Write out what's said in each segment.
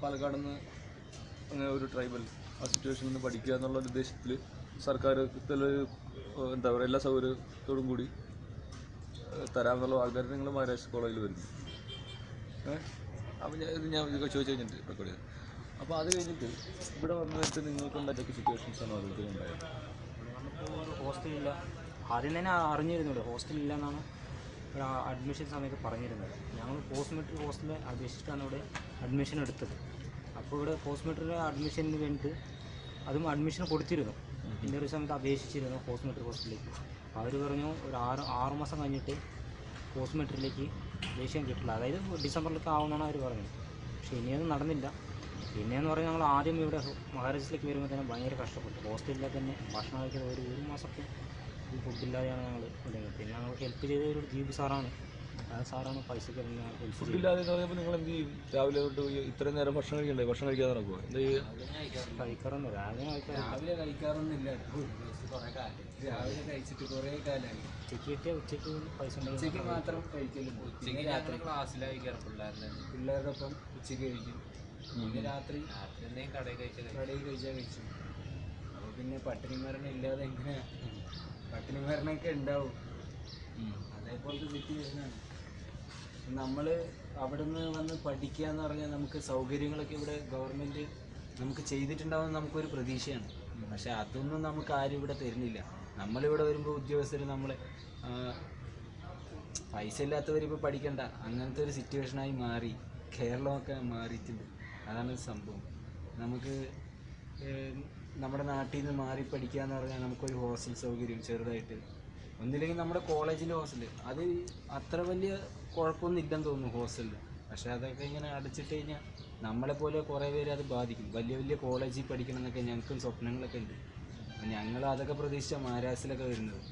പാലക്കാട് നിന്ന് അങ്ങനെ ഒരു ട്രൈബൽ ആ സിറ്റുവേഷനിൽ നിന്ന് പഠിക്കുക എന്നുള്ള ഉദ്ദേശത്തിൽ സർക്കാർ എന്താ പറയുക എല്ലാ സൗകര്യത്തോടും കൂടി തരാമെന്നുള്ള വാഗ്ദാനം നിങ്ങൾ മഹാരാഷ്ട്ര കോളേജിൽ വരുന്നു. അപ്പോൾ ഞാൻ ഇതൊക്കെ ചോദിച്ചു കഴിഞ്ഞിട്ട് റെക്കോർഡ് ചെയ്തു. അപ്പോൾ അത് കഴിഞ്ഞിട്ട് ഇവിടെ വന്നിട്ട് നിങ്ങൾക്കുണ്ടായിട്ടൊക്കെ സിറ്റുവേഷൻസാണ് ഓരോരുത്തരും ഉണ്ടായത്. നമുക്കിപ്പോൾ ഒരു ഹോസ്റ്റലില്ല, ആദ്യം തന്നെ അറിഞ്ഞിരുന്നുണ്ട് ഹോസ്റ്റലില്ല എന്നാണ് അഡ്മിഷൻ സമയത്ത് പറഞ്ഞിരുന്നത്. ഞങ്ങൾ പോസ്റ്റ് മെട്രിക് ഹോസ്റ്റലിൽ അപേക്ഷിച്ചിട്ടാണ് ഇവിടെ അഡ്മിഷൻ എടുത്തത്. അപ്പോൾ ഇവിടെ പോസ്റ്റ് മെട്രിക് അഡ്മിഷന് വേണ്ടിയിട്ട് അതും അഡ്മിഷൻ കൊടുത്തിരുന്നു. പിന്നെ ഒരു സമയത്ത് അപേക്ഷിച്ചിരുന്നു പോസ്റ്റ് മെട്രിക് ഹോസ്റ്റലിലേക്ക്. അവർ പറഞ്ഞു ഒരു ആറ് മാസം കഴിഞ്ഞിട്ട് പോസ്റ്റ് മെട്രിക്കിലേക്ക് അപേക്ഷിക്കാൻ കിട്ടില്ല, അതായത് ഡിസംബറിലേക്ക് ആവുമെന്നാണ് അവർ പറഞ്ഞത്. പക്ഷേ ഇനിയൊന്നും നടന്നില്ല. പിന്നെയെന്ന് പറഞ്ഞാൽ ഞങ്ങൾ ആദ്യം ഇവിടെ മഹാരാഷ്ട്രയിലേക്ക് വരുമ്പോൾ തന്നെ ഭയങ്കര കഷ്ടപ്പെട്ടു. ഹോസ്റ്റലിൽ തന്നെ ഭക്ഷണം കഴിക്കുന്നത് ഒരു മാസമൊക്കെ ഈ ഫുഡില്ലാതെയാണ് ഞങ്ങൾ വിടുന്നത്. പിന്നെ ഞങ്ങൾ ഹെൽപ്പ് ചെയ്ത ഒരു ദീപ് സാറാണ്, ആ സാറാണ് പൈസക്ക് ഫുഡില്ലാതെ പറയുമ്പോൾ നിങ്ങൾ എന്ത് ചെയ്യും? രാവിലെ തൊട്ട് ഇത്രയും നേരം ഭക്ഷണം കഴിക്കണ്ടേ? ഭക്ഷണം കഴിക്കാതെ നടക്കുമോ? എന്ത് കഴിക്കാറൊന്നും രാവിലെ കഴിക്കാറൊന്നുമില്ല. രാവിലെ കഴിച്ചിട്ട് കുറേ കാലമായി. ഉച്ചയ്ക്ക് പൈസ ഉച്ചയ്ക്ക് മാത്രം കഴിക്കലുണ്ട്. ഉച്ചയ്ക്ക് രാത്രി ക്ലാസ്സിൽ കഴിക്കാറ് പിള്ളേരുടെ ഒപ്പം ഉച്ചയ്ക്ക് കഴിക്കും. പിന്നെ രാത്രി എന്തെങ്കിലും കടയിൽ കഴിച്ചാൽ കഴിച്ചു. അപ്പോൾ പിന്നെ പട്ടിണി മരണം ഇല്ലാതെ എങ്ങനെ? പട്ടിണി മരണമൊക്കെ ഉണ്ടാവും. അതേപോലത്തെ സിറ്റുവേഷനാണ്. നമ്മൾ അവിടെ നിന്ന് വന്ന് പഠിക്കുക എന്ന് പറഞ്ഞാൽ നമുക്ക് സൗകര്യങ്ങളൊക്കെ ഇവിടെ ഗവൺമെൻറ് നമുക്ക് ചെയ്തിട്ടുണ്ടാവുമെന്ന് നമുക്കൊരു പ്രതീക്ഷയാണ്. പക്ഷേ അതൊന്നും നമുക്ക് ആരും ഇവിടെ തരുന്നില്ല. നമ്മളിവിടെ വരുമ്പോൾ ഉദ്യോഗസ്ഥർ നമ്മളെ പൈസ ഇല്ലാത്തവരിപ്പോൾ പഠിക്കണ്ട അങ്ങനത്തെ ഒരു സിറ്റുവേഷനായി മാറി. കേരളമൊക്കെ മാറിയിട്ടുണ്ട്. അതാണ് സംഭവം. നമുക്ക് നമ്മുടെ നാട്ടിൽ നിന്ന് മാറി പഠിക്കുക എന്ന് പറഞ്ഞാൽ നമുക്കൊരു ഹോസ്റ്റൽ സൗകര്യം ചെറുതായിട്ട് ഒന്നില്ലെങ്കിൽ നമ്മുടെ കോളേജിൻ്റെ ഹോസ്റ്റൽ അത് അത്ര വലിയ കുഴപ്പമൊന്നും ഇല്ലെന്ന് തോന്നുന്നു ഹോസ്റ്റലിൽ. പക്ഷേ അതൊക്കെ ഇങ്ങനെ അടച്ചിട്ട് കഴിഞ്ഞാൽ നമ്മളെപ്പോലെ കുറേ പേര് അത് ബാധിക്കും. വലിയ വലിയ കോളേജിൽ പഠിക്കണം എന്നൊക്കെ ഞങ്ങൾക്കും സ്വപ്നങ്ങളൊക്കെ ഉണ്ട്. അപ്പം ഞങ്ങൾ അതൊക്കെ പ്രതീക്ഷിച്ചാണ് മഹാരാഷ്ട്രയിലൊക്കെ വരുന്നത്.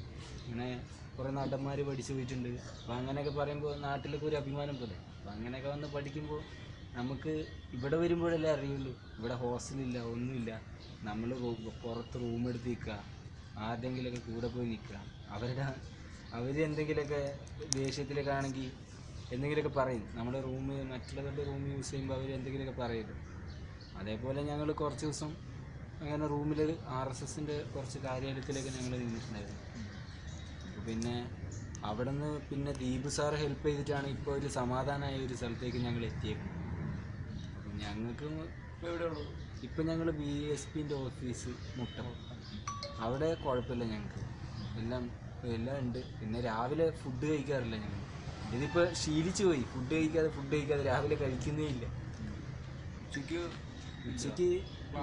ഇങ്ങനെ കുറേ നടന്മാർ പഠിച്ചു പോയിട്ടുണ്ട്. അപ്പോൾ അങ്ങനെയൊക്കെ പറയുമ്പോൾ നാട്ടിലൊക്കെ ഒരു അഭിമാനം പോലെ. അപ്പോൾ അങ്ങനെയൊക്കെ വന്ന് പഠിക്കുമ്പോൾ നമുക്ക് ഇവിടെ വരുമ്പോഴല്ലേ അറിയുള്ളൂ ഇവിടെ ഹോസ്റ്റലില്ല, ഒന്നുമില്ല. നമ്മൾ പുറത്ത് റൂം എടുത്ത് നിൽക്കുക, ആരുടെങ്കിലൊക്കെ കൂടെ പോയി നിൽക്കുക. അവർ എന്തെങ്കിലുമൊക്കെ ദേഷ്യത്തിലൊക്കെ ആണെങ്കിൽ എന്തെങ്കിലുമൊക്കെ പറയും. നമ്മുടെ മറ്റുള്ളവരുടെ റൂം യൂസ് ചെയ്യുമ്പോൾ അവർ എന്തെങ്കിലുമൊക്കെ പറയും. അതേപോലെ ഞങ്ങൾ കുറച്ച് ദിവസം അങ്ങനെ റൂമിൽ RSSൻ്റെ കുറച്ച് കാര്യാലയത്തിലൊക്കെ ഞങ്ങൾ നിന്നിട്ടുണ്ടായിരുന്നു. അപ്പോൾ പിന്നെ അവിടെ നിന്ന് പിന്നെ ദീപ് സാറ് ഹെൽപ്പ് ചെയ്തിട്ടാണ് ഇപ്പോൾ ഒരു സമാധാനമായ ഒരു സ്ഥലത്തേക്ക് ഞങ്ങൾ എത്തിയേക്കുന്നത്. അപ്പം ഞങ്ങൾക്ക് എവിടെയുള്ളൂ? ഇപ്പം ഞങ്ങൾ BSPൻ്റെ ഓഫീസ് മുട്ടം, അവിടെ കുഴപ്പമില്ല. ഞങ്ങൾക്ക് എല്ലാം ഉണ്ട്. പിന്നെ രാവിലെ ഫുഡ് കഴിക്കാറില്ല ഞങ്ങൾ. ഇതിപ്പോൾ ശീലിച്ചു പോയി. ഫുഡ് കഴിക്കാതെ രാവിലെ കഴിക്കുന്നേ ഇല്ല. ഉച്ചയ്ക്ക്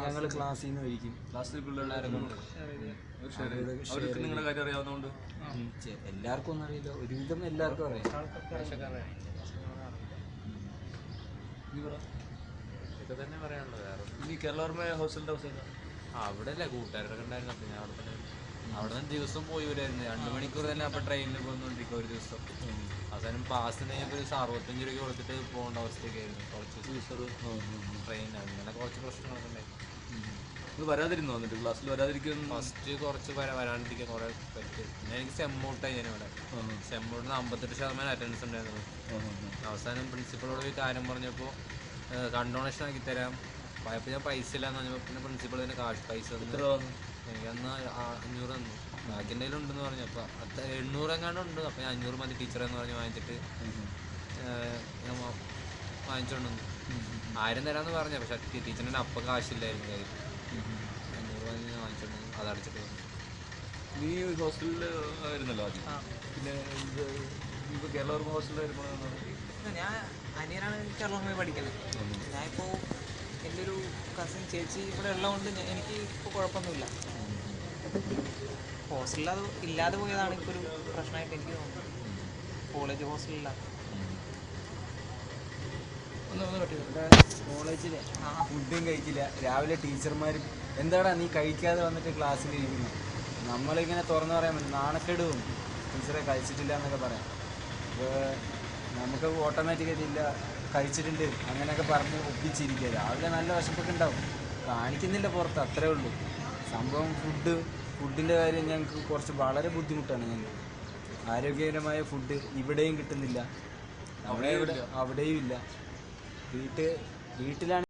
ഞങ്ങൾ ക്ലാസ്സിൽ നിന്ന് കഴിക്കും. ക്ലാസ്സിൽ പിള്ളേരൊക്കെ നിങ്ങളുടെ കാര്യം അറിയാവുന്നതുകൊണ്ട് എല്ലാവർക്കും ഒന്നും അറിയില്ല, ഒരുവിധം എല്ലാവർക്കും അറിയാം. ഇതൊക്കെ തന്നെ പറയാനുള്ളത്. വേറെ ഇനി കേരള ഹോസ്റ്റലിൻ്റെ അവസ്ഥ അവിടെ അല്ലേ കൂട്ടുകാരൊക്കെ ഉണ്ടായിരുന്നു. അപ്പം ഞാൻ അവിടെ നിന്ന് ദിവസം പോയി വരുമായിരുന്നു. 2 മണിക്കൂർ തന്നെ അപ്പം ട്രെയിനിൽ പോയിക്കൊണ്ടിരിക്കുക ഒരു ദിവസം. അവസാനം പാസിന് കഴിഞ്ഞപ്പോൾ 65 രൂപ കൊടുത്തിട്ട് പോകേണ്ട അവസ്ഥയൊക്കെ ആയിരുന്നു. കുറച്ച് ട്രെയിൻ അങ്ങനെ കുറച്ച് പ്രശ്നങ്ങളൊക്കെ ഉണ്ടായിരുന്നു. ഇത് വരാതിരുന്നു വന്നിട്ട് ക്ലാസ്സിൽ വരാതിരിക്കും. ഫസ്റ്റ് കുറച്ച് വരാണ്ടിരിക്കാൻ കുറേ പറ്റും. പിന്നെ എനിക്ക് സെമ്മൗട്ടായി. ഞാനിവിടെ സെമ്മൗട്ടിന് 58% അറ്റൻഡൻസ് ഉണ്ടായിരുന്നു. അവസാനം പ്രിൻസിപ്പളോട് പോയി കാര്യം പറഞ്ഞപ്പോൾ കണ്ടോണേഷൻ ആക്കി തരാം. പോയപ്പോൾ ഞാൻ പൈസ ഇല്ലാന്ന് പറഞ്ഞപ്പോൾ പിന്നെ പ്രിൻസിപ്പൾ തന്നെ പൈസ എനിക്കന്ന് 500 തന്നു. ബാക്കി എന്തെങ്കിലും ഉണ്ടെന്ന് പറഞ്ഞു. അപ്പോൾ 800 എങ്ങാണ്ട് ഉണ്ട്. അപ്പോൾ ഞാൻ 500 മതി ടീച്ചറെന്ന് പറഞ്ഞ് വാങ്ങിച്ചിട്ട് ഞാൻ വാങ്ങിച്ചോണ്ട് വന്നു. 1000 തരാമെന്ന് പറഞ്ഞു. പക്ഷേ ടീച്ചറിൻ്റെ അപ്പം കാശില്ലായിരുന്നു കയ്യിൽ. 500 വാങ്ങി ഞാൻ വാങ്ങിച്ചോണ്ട് വന്നു. അതടച്ചിട്ട് വന്നു. നീ ഹോസ്റ്റലിൽ ആയിരുന്നല്ലോ ആദ്യം. പിന്നെ ഇപ്പോൾ കേരള ഹോസ്റ്റലിൽ വരുമ്പോൾ ഞാൻ അനിയനാണ് കേരളത്തിൽ പഠിക്കുന്നത്. ഞാനിപ്പോൾ എൻ്റെ ഒരു കസിൻ ചേച്ചി ഇവിടെ ഉള്ളതുകൊണ്ട് എനിക്ക് ഇപ്പോൾ കുഴപ്പമൊന്നുമില്ല. ഹോസ്റ്റലിൽ അത് ഇല്ലാതെ പോയതാണ് ഇപ്പോൾ ഒരു പ്രശ്നമായിട്ട് എനിക്ക് തോന്നുന്നത്. കോളേജ് ഹോസ്റ്റലില്ല. കോളേജിൽ ഫുഡും കഴിക്കില്ല. രാവിലെ ടീച്ചർമാരും എന്താടാ നീ കഴിക്കാതെ വന്നിട്ട് ക്ലാസ്സിൽ ഇരിക്കുന്നു. നമ്മളിങ്ങനെ തുറന്നു പറയാൻ പറ്റും. നാണക്കേട് തോന്നും ടീച്ചറെ കഴിച്ചിട്ടില്ല എന്നൊക്കെ പറയാം. അപ്പോൾ നമുക്ക് ഓട്ടോമാറ്റിക്കായിട്ട് ഇല്ല കഴിച്ചിട്ടുണ്ട് അങ്ങനെയൊക്കെ പറഞ്ഞ് ഒപ്പിച്ചിരിക്കുക. രാവിലെ നല്ല വിശപ്പൊക്കെ ഉണ്ടാവും, കാണിക്കുന്നില്ല പുറത്ത്, അത്രേ ഉള്ളൂ സംഭവം. ഫുഡിൻ്റെ കാര്യം ഞങ്ങൾക്ക് കുറച്ച് വളരെ ബുദ്ധിമുട്ടാണ്. ഞങ്ങൾക്ക് ആരോഗ്യകരമായ ഫുഡ് ഇവിടെയും കിട്ടുന്നില്ല, അവിടെയും ഇല്ല. വീട്ടിലാണ്